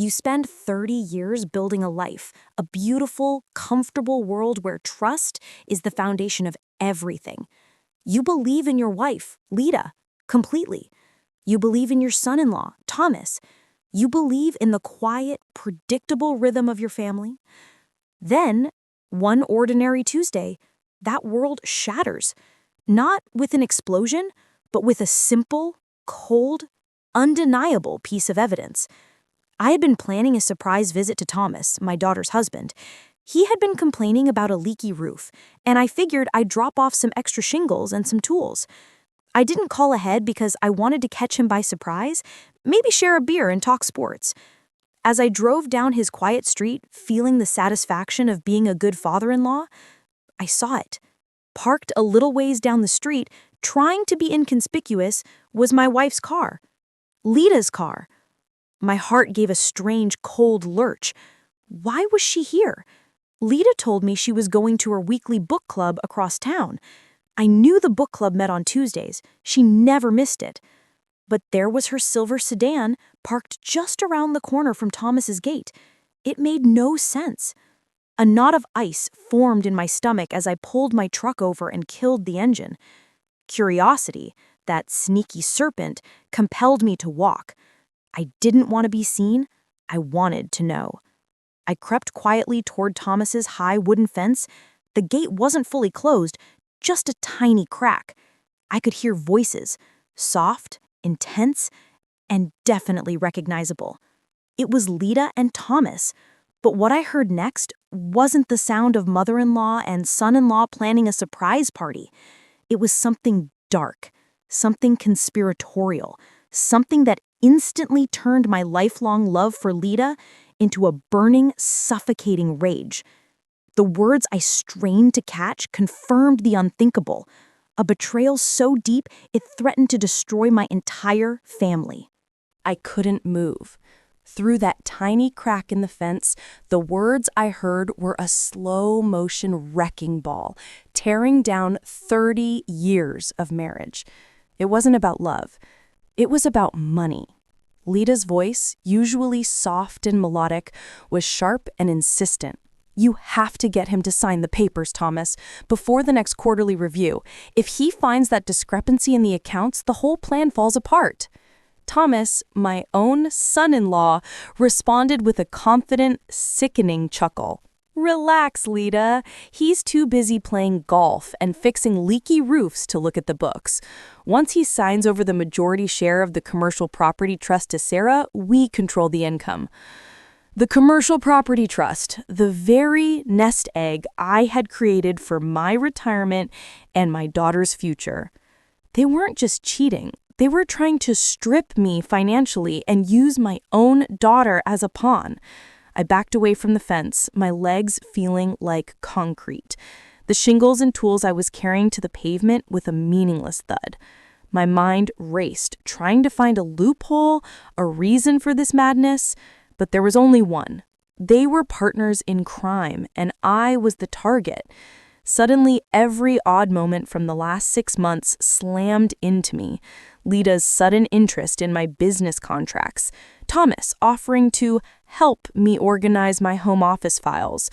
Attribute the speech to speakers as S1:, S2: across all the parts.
S1: You spend 30 years building a life, a beautiful, comfortable world where trust is the foundation of everything. You believe in your wife, Lita, completely. You believe in your son-in-law, Thomas. You believe in the quiet, predictable rhythm of your family. Then, one ordinary Tuesday, that world shatters. Not with an explosion, but with a simple, cold, undeniable piece of evidence. I had been planning a surprise visit to Thomas, my daughter's husband. He had been complaining about a leaky roof, and I figured I'd drop off some extra shingles and some tools. I didn't call ahead because I wanted to catch him by surprise, maybe share a beer and talk sports. As I drove down his quiet street, feeling the satisfaction of being a good father-in-law, I saw it. Parked a little ways down the street, trying to be inconspicuous, was my wife's car. Lita's car. My heart gave a strange, cold lurch. Why was she here? Lita told me she was going to her weekly book club across town. I knew the book club met on Tuesdays. She never missed it. But there was her silver sedan parked just around the corner from Thomas's gate. It made no sense. A knot of ice formed in my stomach as I pulled my truck over and killed the engine. Curiosity, that sneaky serpent, compelled me to walk. I didn't want to be seen. I wanted to know. I crept quietly toward Thomas's high wooden fence. The gate wasn't fully closed, just a tiny crack. I could hear voices, soft, intense, and definitely recognizable. It was Lita and Thomas, but what I heard next wasn't the sound of mother-in-law and son-in-law planning a surprise party. It was something dark, something conspiratorial, something that instantly turned my lifelong love for Lita into a burning, suffocating rage. The words I strained to catch confirmed the unthinkable, a betrayal so deep it threatened to destroy my entire family. I couldn't move. Through that tiny crack in the fence, the words I heard were a slow-motion wrecking ball, tearing down 30 years of marriage. It wasn't about love. It was about money. Lita's voice, usually soft and melodic, was sharp and insistent. You have to get him to sign the papers, Thomas, before the next quarterly review. If he finds that discrepancy in the accounts, the whole plan falls apart. Thomas, my own son-in-law, responded with a confident, sickening chuckle. Relax, Lita. He's too busy playing golf and fixing leaky roofs to look at the books. Once he signs over the majority share of the commercial property trust to Sarah, we control the income. The commercial property trust, the very nest egg I had created for my retirement and my daughter's future. They weren't just cheating. They were trying to strip me financially and use my own daughter as a pawn. I backed away from the fence, my legs feeling like concrete. The shingles and tools I was carrying to the pavement with a meaningless thud. My mind raced, trying to find a loophole, a reason for this madness, but there was only one. They were partners in crime, and I was the target. Suddenly, every odd moment from the last 6 months slammed into me. Lita's sudden interest in my business contracts, Thomas offering to help me organize my home office files,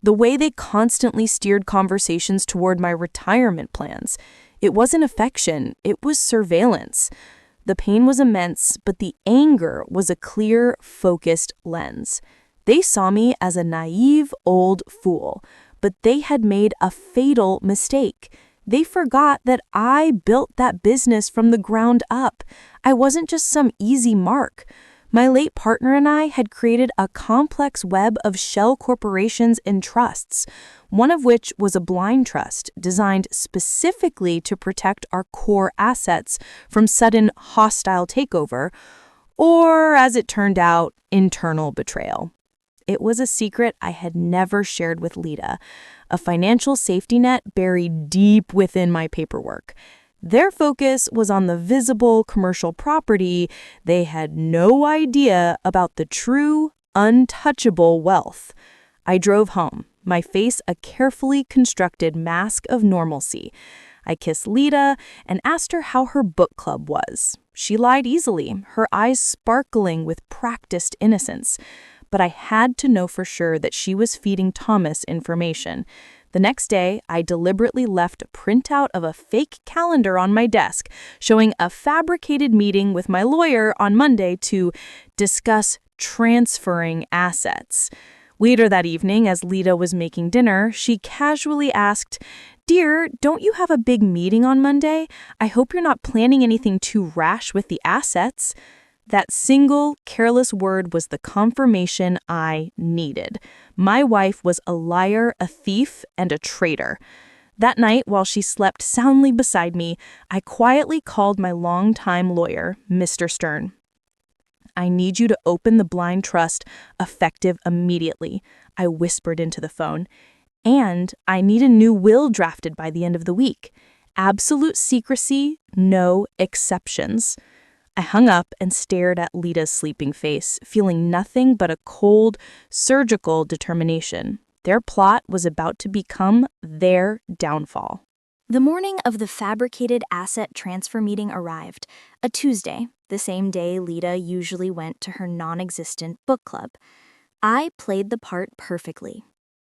S1: the way they constantly steered conversations toward my retirement plans. It wasn't affection, it was surveillance. The pain was immense, but the anger was a clear, focused lens. They saw me as a naive old fool, but they had made a fatal mistake. They forgot that I built that business from the ground up. I wasn't just some easy mark. My late partner and I had created a complex web of shell corporations and trusts, one of which was a blind trust designed specifically to protect our core assets from sudden hostile takeover, or, as it turned out, internal betrayal. It was a secret I had never shared with Lita, a financial safety net buried deep within my paperwork. Their focus was on the visible commercial property. They had no idea about the true, untouchable wealth. I drove home, my face a carefully constructed mask of normalcy.
S2: I kissed Lita and asked her how her book club was. She lied easily, her eyes sparkling with practiced innocence. But I had to know for sure that she was feeding Thomas information. The next day, I deliberately left a printout of a fake calendar on my desk, showing a fabricated meeting with my lawyer on Monday to discuss transferring assets. Later that evening, as Lita was making dinner, she casually asked, "Dear, don't you have a big meeting on Monday? I hope you're not planning anything too rash with the assets." That single, careless word was the confirmation I needed. My wife was a liar, a thief, and a traitor. That night, while she slept soundly beside me, I quietly called my longtime lawyer, Mr. Stern. "I need you to open the blind trust effective immediately," I whispered into the phone. "And I need a new will drafted by the end of the week. Absolute secrecy, no exceptions." I hung up and stared at Lita's sleeping face, feeling nothing but a cold, surgical determination. Their plot was about to become their downfall.
S1: The morning of the fabricated asset transfer meeting arrived, a Tuesday, the same day Lita usually went to her non-existent book club. I played the part perfectly.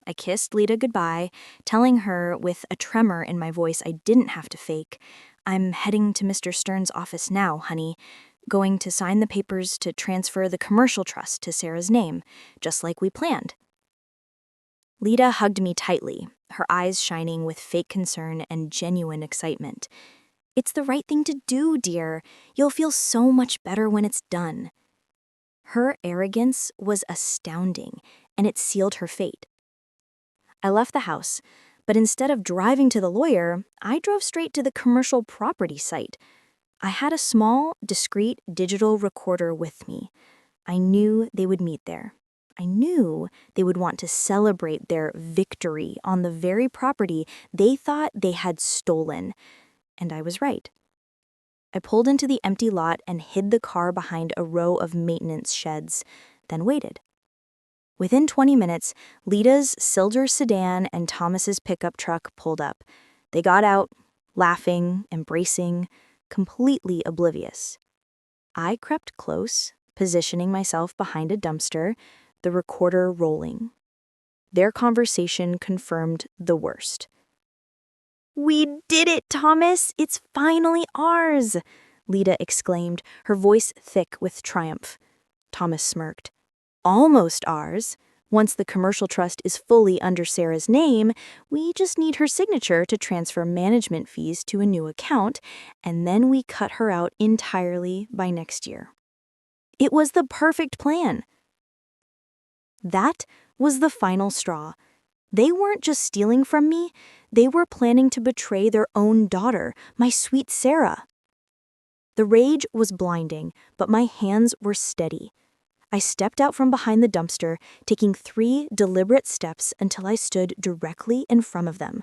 S1: I kissed Lita goodbye, telling her with a tremor in my voice I didn't have to fake, "I'm heading to Mr. Stern's office now, honey. Going to sign the papers to transfer the commercial trust to Sarah's name, just like we planned." Lita hugged me tightly, her eyes shining with fake concern and genuine excitement. "It's the right thing to do, dear. You'll feel so much better when it's done." Her arrogance was astounding, and it sealed her fate. I left the house, but instead of driving to the lawyer, I drove straight to the commercial property site. I had a small, discreet digital recorder with me. I knew they would meet there. I knew they would want to celebrate their victory on the very property they thought they had stolen. And I was right. I pulled into the empty lot and hid the car behind a row of maintenance sheds, then waited. Within 20 minutes, Lita's silver sedan and Thomas's pickup truck pulled up. They got out, laughing, embracing, completely oblivious. I crept close, positioning myself behind a dumpster, the recorder rolling. Their conversation confirmed the worst. "We did it, Thomas! It's finally ours!" Lita exclaimed, her voice thick with triumph. Thomas smirked. "Almost ours. Once the commercial trust is fully under Sarah's name, we just need her signature to transfer management fees to a new account, and then we cut her out entirely by next year." It was the perfect plan. That was the final straw. They weren't just stealing from me, they were planning to betray their own daughter, my sweet Sarah. The rage was blinding, but my hands were steady. I stepped out from behind the dumpster, taking 3 deliberate steps until I stood directly in front of them.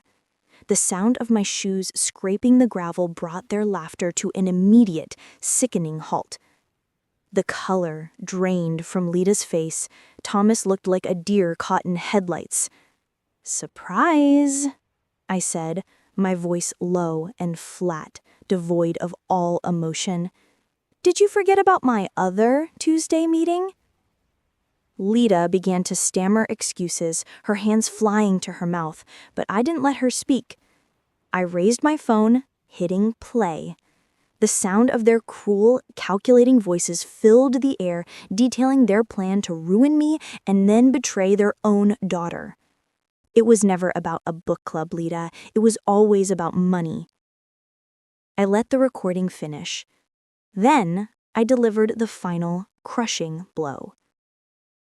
S1: The sound of my shoes scraping the gravel brought their laughter to an immediate, sickening halt. The color drained from Lita's face. Thomas looked like a deer caught in headlights. "Surprise," I said, my voice low and flat, devoid of all emotion. "Did you forget about my other Tuesday meeting?" Lita began to stammer excuses, her hands flying to her mouth, but I didn't let her speak. I raised my phone, hitting play. The sound of their cruel, calculating voices filled the air, detailing their plan to ruin me and then betray their own daughter. It was never about a book club, Lita. It was always about money. I let the recording finish. Then I delivered the final, crushing blow.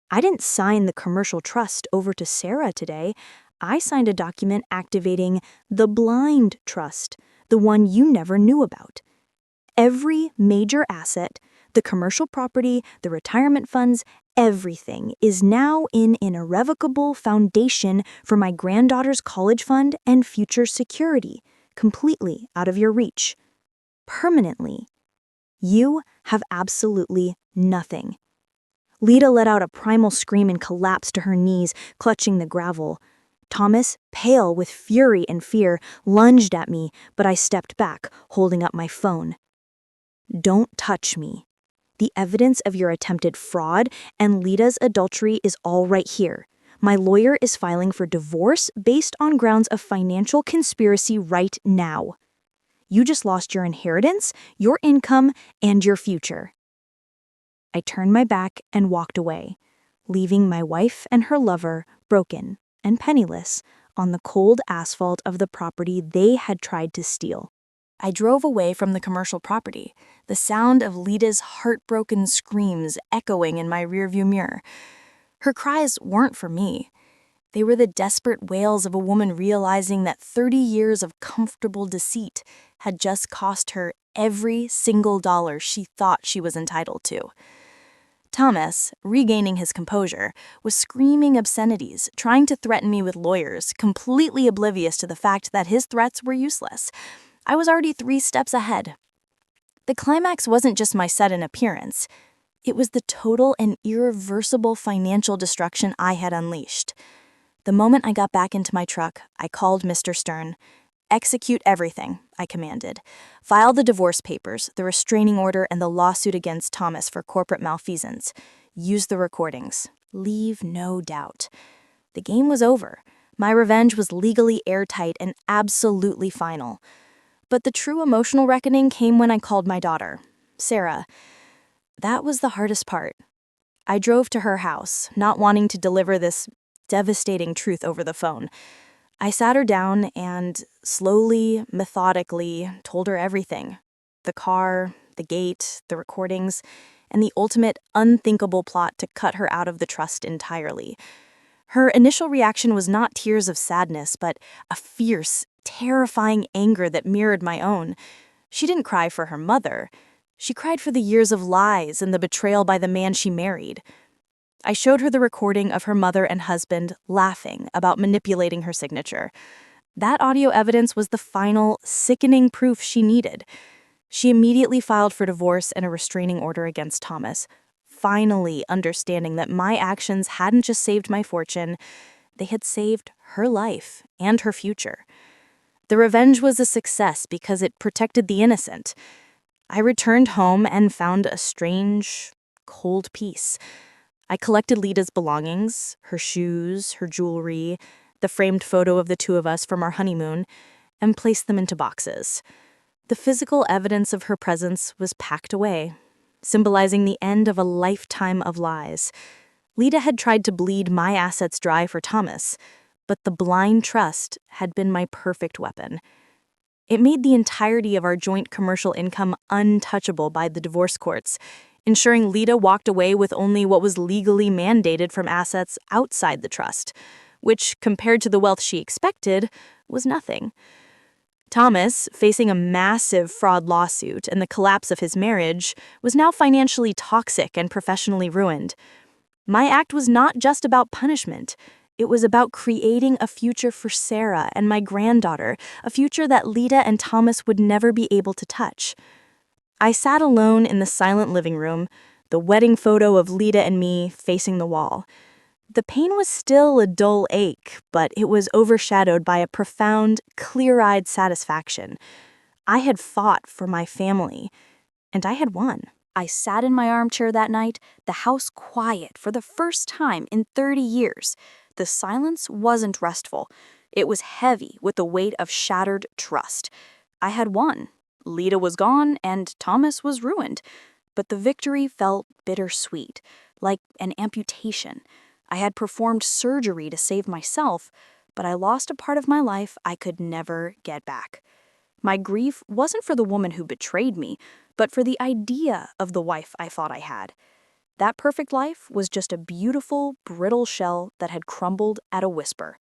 S1: I didn't sign the commercial trust over to Sarah today. I signed a document activating the blind trust, the one you never knew about. Every major asset, the commercial property, the retirement funds, everything is now in an irrevocable foundation for my granddaughter's college fund and future security, completely out of your reach. Permanently. You have absolutely nothing. Lita let out a primal scream and collapsed to her knees, clutching the gravel. Thomas, pale with fury and fear, lunged at me, but I stepped back, holding up my phone. "Don't touch me. The evidence of your attempted fraud and Lita's adultery is all right here. My lawyer is filing for divorce based on grounds of financial conspiracy right now. You just lost your inheritance, your income, and your future." I turned my back and walked away, leaving my wife and her lover broken and penniless on the cold asphalt of the property they had tried to steal. I drove away from the commercial property, the sound of Lita's heartbroken screams echoing in my rearview mirror. Her cries weren't for me. They were the desperate wails of a woman realizing that 30 years of comfortable deceit had just cost her every single dollar she thought she was entitled to. Thomas, regaining his composure, was screaming obscenities, trying to threaten me with lawyers, completely oblivious to the fact that his threats were useless. I was already 3 steps ahead. The climax wasn't just my sudden appearance. It was the total and irreversible financial destruction I had unleashed. The moment I got back into my truck, I called Mr. Stern. "Execute everything," I commanded. "File the divorce papers, the restraining order, and the lawsuit against Thomas for corporate malfeasance. Use the recordings. Leave no doubt." The game was over. My revenge was legally airtight and absolutely final. But the true emotional reckoning came when I called my daughter, Sarah. That was the hardest part. I drove to her house, not wanting to deliver this devastating truth over the phone. I sat her down and slowly, methodically told her everything. The car, the gate, the recordings, and the ultimate unthinkable plot to cut her out of the trust entirely. Her initial reaction was not tears of sadness, but a fierce, terrifying anger that mirrored my own. She didn't cry for her mother. She cried for the years of lies and the betrayal by the man she married. I showed her the recording of her mother and husband laughing about manipulating her signature. That audio evidence was the final, sickening proof she needed. She immediately filed for divorce and a restraining order against Thomas, finally understanding that my actions hadn't just saved my fortune, they had saved her life and her future. The revenge was a success because it protected the innocent. I returned home and found a strange, cold peace. I collected Lita's belongings, her shoes, her jewelry, the framed photo of the two of us from our honeymoon, and placed them into boxes. The physical evidence of her presence was packed away, symbolizing the end of a lifetime of lies. Lita had tried to bleed my assets dry for Thomas, but the blind trust had been my perfect weapon. It made the entirety of our joint commercial income untouchable by the divorce courts, ensuring Lita walked away with only what was legally mandated from assets outside the trust, which, compared to the wealth she expected, was nothing. Thomas, facing a massive fraud lawsuit and the collapse of his marriage, was now financially toxic and professionally ruined. My act was not just about punishment. It was about creating a future for Sarah and my granddaughter, a future that Lita and Thomas would never be able to touch. I sat alone in the silent living room, the wedding photo of Lita and me facing the wall. The pain was still a dull ache, but it was overshadowed by a profound, clear-eyed satisfaction. I had fought for my family, and I had won. I sat in my armchair that night, the house quiet for the first time in 30 years. The silence wasn't restful. It was heavy with the weight of shattered trust. I had won. Lita was gone, and Thomas was ruined. But the victory felt bittersweet, like an amputation. I had performed surgery to save myself, but I lost a part of my life I could never get back. My grief wasn't for the woman who betrayed me, but for the idea of the wife I thought I had. That perfect life was just a beautiful, brittle shell that had crumbled at a whisper.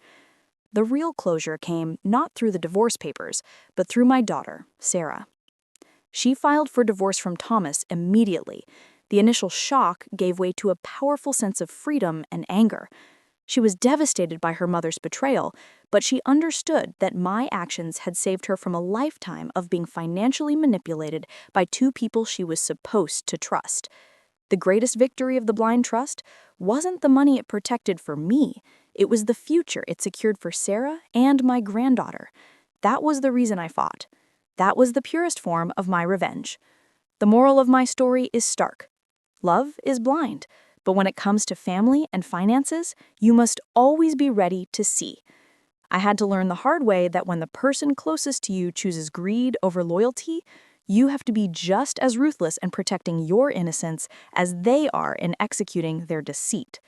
S1: The real closure came not through the divorce papers, but through my daughter, Sarah. She filed for divorce from Thomas immediately. The initial shock gave way to a powerful sense of freedom and anger. She was devastated by her mother's betrayal, but she understood that my actions had saved her from a lifetime of being financially manipulated by 2 people she was supposed to trust. The greatest victory of the blind trust wasn't the money it protected for me. It was the future it secured for Sarah and my granddaughter. That was the reason I fought. That was the purest form of my revenge. The moral of my story is stark. Love is blind, but when it comes to family and finances, you must always be ready to see. I had to learn the hard way that when the person closest to you chooses greed over loyalty, you have to be just as ruthless in protecting your innocence as they are in executing their deceit.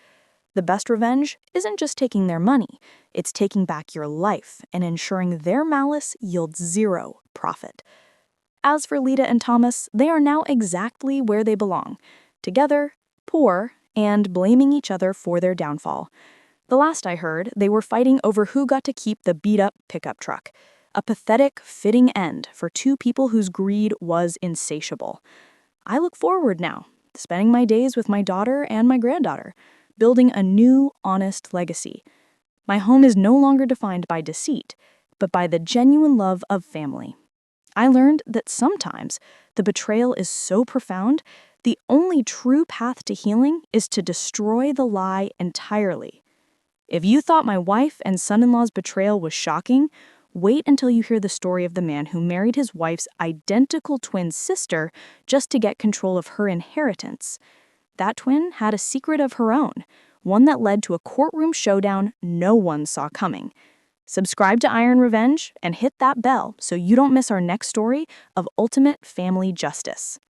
S1: The best revenge isn't just taking their money, it's taking back your life and ensuring their malice yields zero profit. As for Lita and Thomas, they are now exactly where they belong, together, poor, and blaming each other for their downfall. The last I heard, they were fighting over who got to keep the beat-up pickup truck. A pathetic, fitting end for two people whose greed was insatiable. I look forward now, spending my days with my daughter and my granddaughter, building a new, honest legacy. My home is no longer defined by deceit, but by the genuine love of family. I learned that sometimes the betrayal is so profound, the only true path to healing is to destroy the lie entirely. If you thought my wife and son-in-law's betrayal was shocking, wait until you hear the story of the man who married his wife's identical twin sister just to get control of her inheritance. That twin had a secret of her own, one that led to a courtroom showdown no one saw coming. Subscribe to Iron Revenge and hit that bell so you don't miss our next story of ultimate family justice.